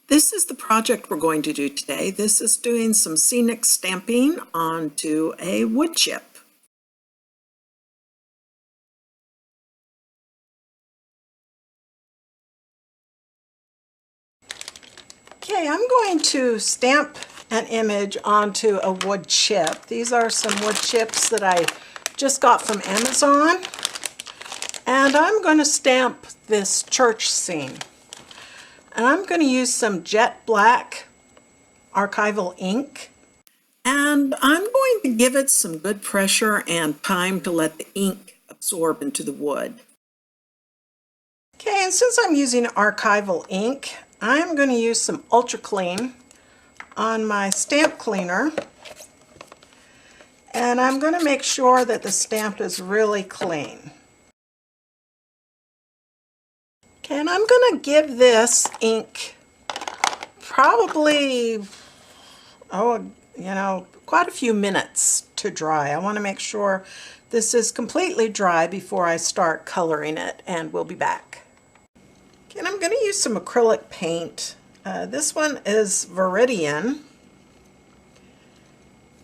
This is the project we're going to do today. This is doing some Scenic stamping onto a wood chip. Okay, I'm going to stamp an image onto a wood chip. These are some wood chips that I just got from Amazon. And I'm going to stamp this church scene. And I'm going to use some jet black archival ink. And I'm going to give it some good pressure and time to let the ink absorb into the wood. Okay, and since I'm using archival ink, I'm going to use some Ultra Clean on my stamp cleaner. And I'm going to make sure that the stamp is really clean. Okay, and I'm going to give this ink probably, quite a few minutes to dry. I want to make sure this is completely dry before I start coloring it, and we'll be back. Okay, and I'm going to use some acrylic paint. This one is Viridian,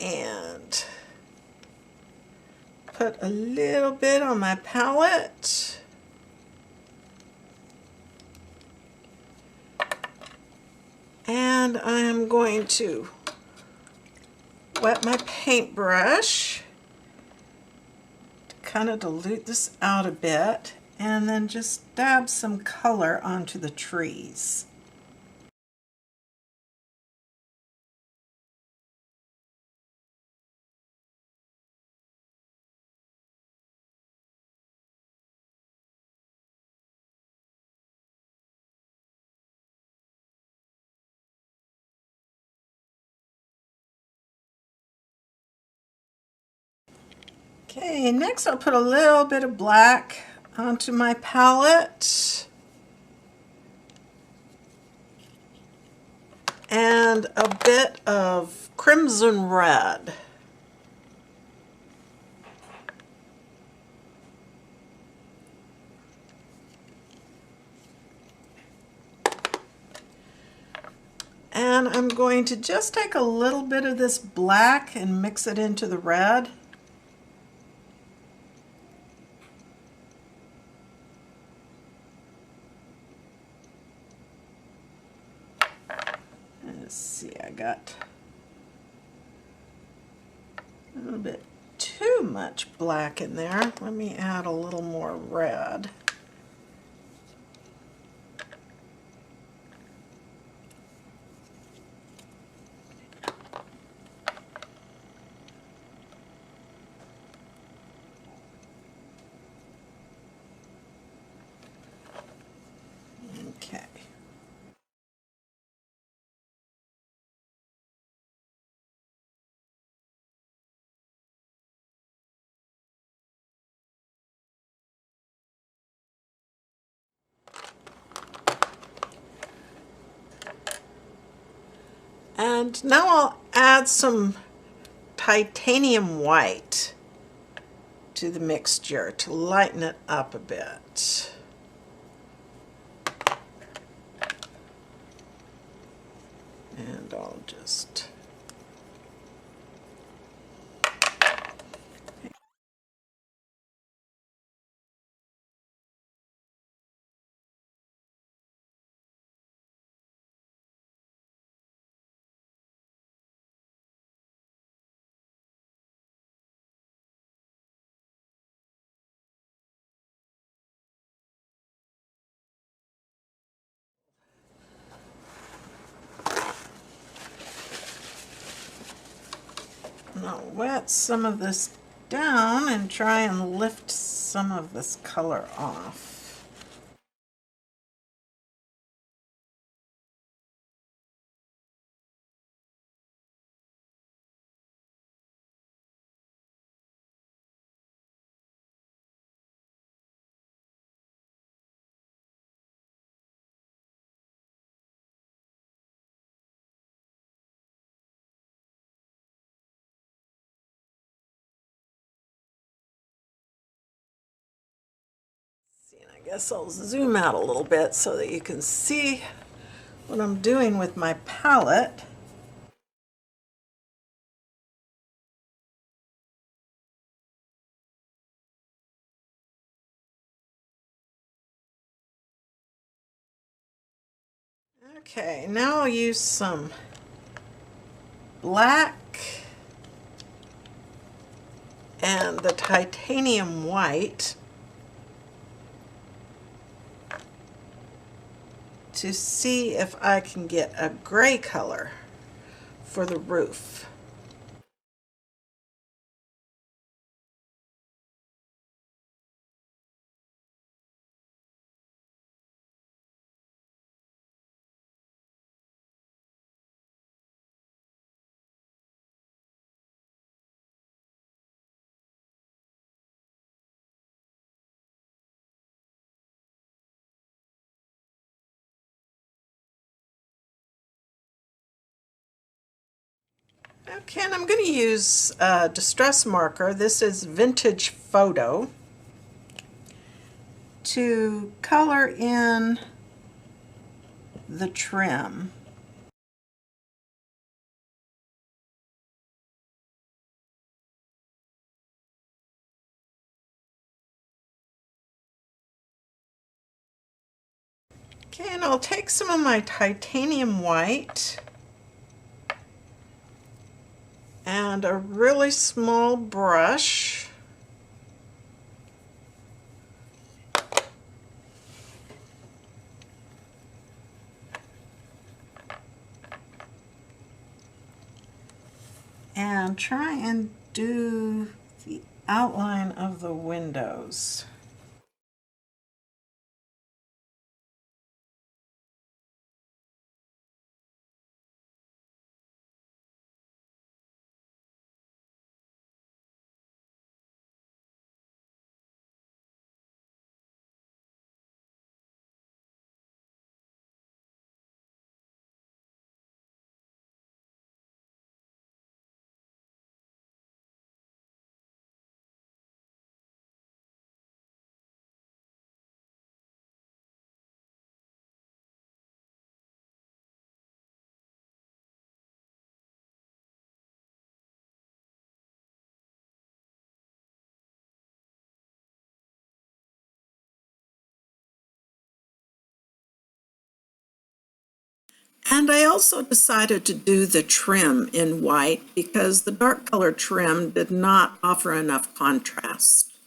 and put a little bit on my palette. And I'm going to wet my paintbrush to kind of dilute this out a bit, and then just dab some color onto the trees. Okay, next I'll put a little bit of black onto my palette and a bit of crimson red. And I'm going to just take a little bit of this black and mix it into the red. Let's see, I got a little bit too much black in there. Let me add a little more red. Okay. And now I'll add some titanium white to the mixture to lighten it up a bit. And I'll just I'll wet some of this down and try and lift some of this color off. And I guess I'll zoom out a little bit so that you can see what I'm doing with my palette Okay, now I'll use some black and the titanium white to see if I can get a gray color for the roof. Okay, and I'm going to use a distress marker. This is Vintage Photo to color in the trim. Okay, and I'll take some of my titanium white and a really small brush. And try and do the outline of the windows. And I also decided to do the trim in white because the dark color trim did not offer enough contrast.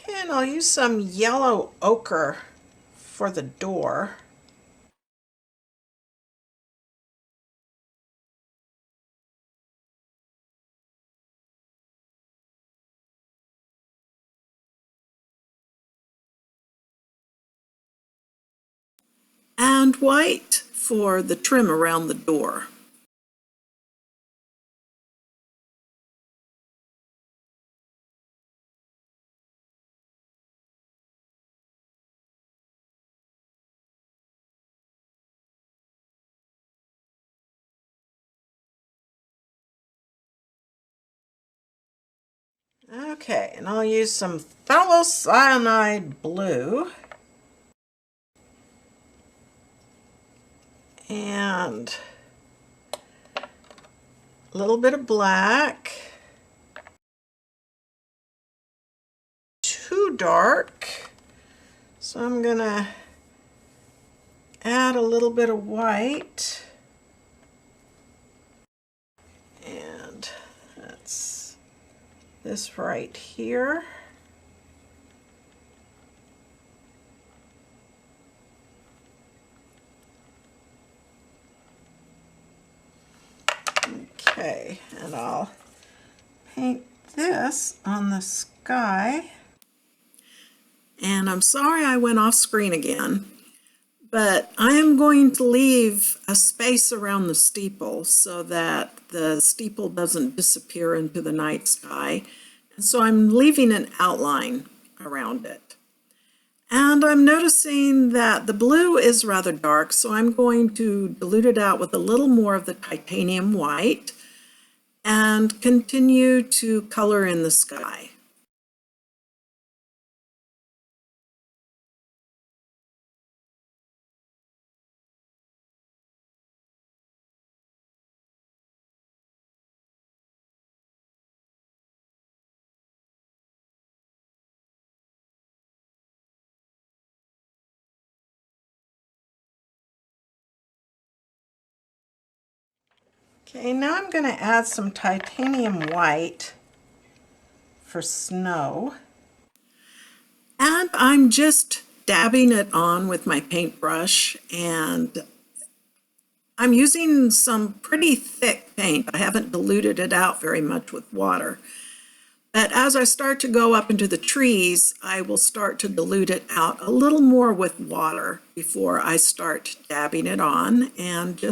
Okay, and I'll use some yellow ochre for the door. And white for the trim around the door. Okay, and I'll use some phthalocyanine blue. And a little bit of black. Too dark. So I'm gonna add a little bit of white. And that's this right here. Okay, and I'll paint this on the sky. And I'm sorry I went off screen again, but I am going to leave a space around the steeple so that the steeple doesn't disappear into the night sky. And so I'm leaving an outline around it. And I'm noticing that the blue is rather dark, so I'm going to dilute it out with a little more of the titanium white and continue to color in the sky. Okay, now I'm going to add some titanium white for snow. And I'm just dabbing it on with my paintbrush, and I'm using some pretty thick paint. I haven't diluted it out very much with water. But as I start to go up into the trees, I will start to dilute it out a little more with water before I start dabbing it on. And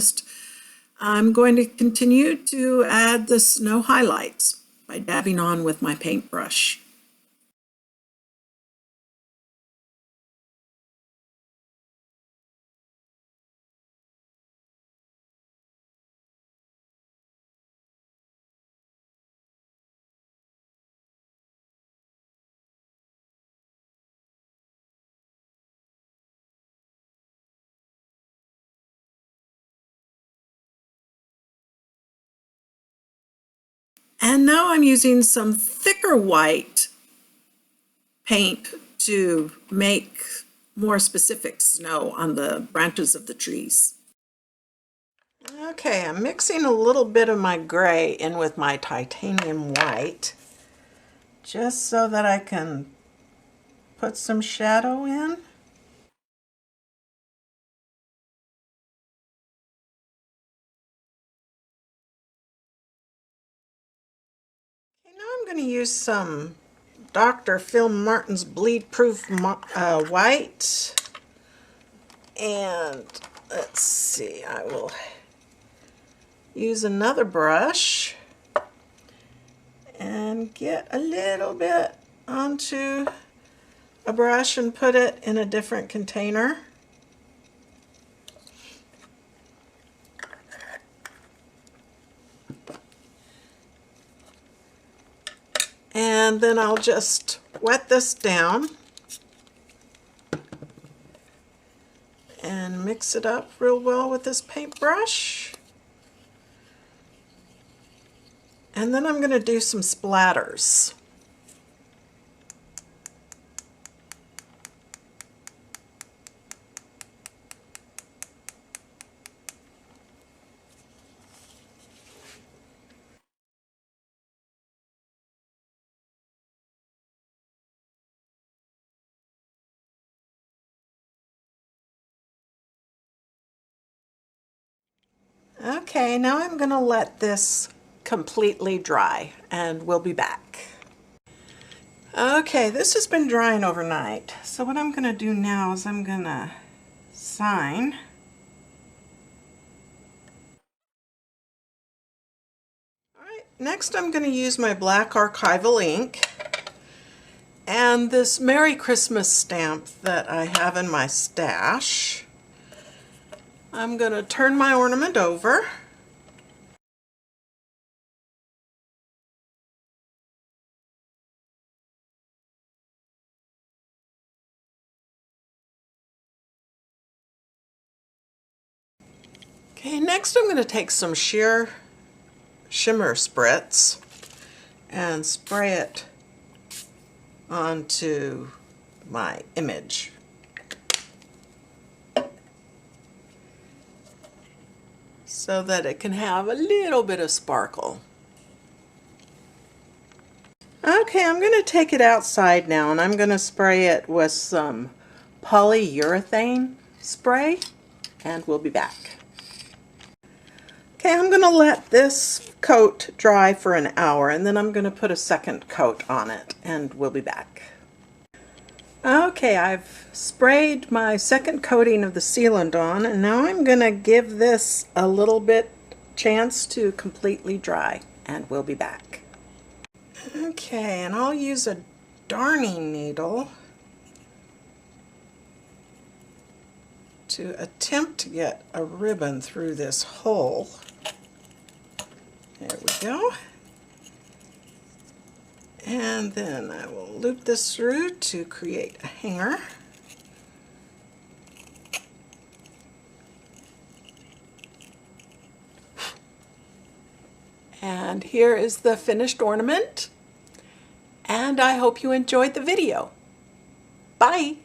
I'm going to continue to add the snow highlights by dabbing on with my paintbrush. And now I'm using some thicker white paint to make more specific snow on the branches of the trees. Okay, I'm mixing a little bit of my gray in with my titanium white, just so that I can put some shadow in. Okay, now I'm going to use some Dr. Phil Martin's bleed proof white. And let's see, I will use another brush and get a little bit onto a brush and put it in a different container. And then I'll just wet this down and mix it up real well with this paintbrush. And then I'm going to do some splatters. Okay, now I'm going to let this completely dry and we'll be back. Okay, this has been drying overnight. So what I'm going to do now is I'm going to sign. Alright, next I'm going to use my Black Archival Ink and this Merry Christmas stamp that I have in my stash. I'm going to turn my ornament over. Okay, next I'm going to take some sheer shimmer spritz and spray it onto my image. So that it can have a little bit of sparkle. Okay, I'm going to take it outside now and I'm going to spray it with some polyurethane spray and we'll be back. Okay, I'm going to let this coat dry for an hour and then I'm going to put a second coat on it and we'll be back. Okay, I've sprayed my second coating of the sealant on and now I'm going to give this a little bit chance to completely dry and we'll be back. Okay, and I'll use a darning needle to attempt to get a ribbon through this hole. There we go. And then I will loop this through to create a hanger. And here is the finished ornament. And I hope you enjoyed the video. Bye!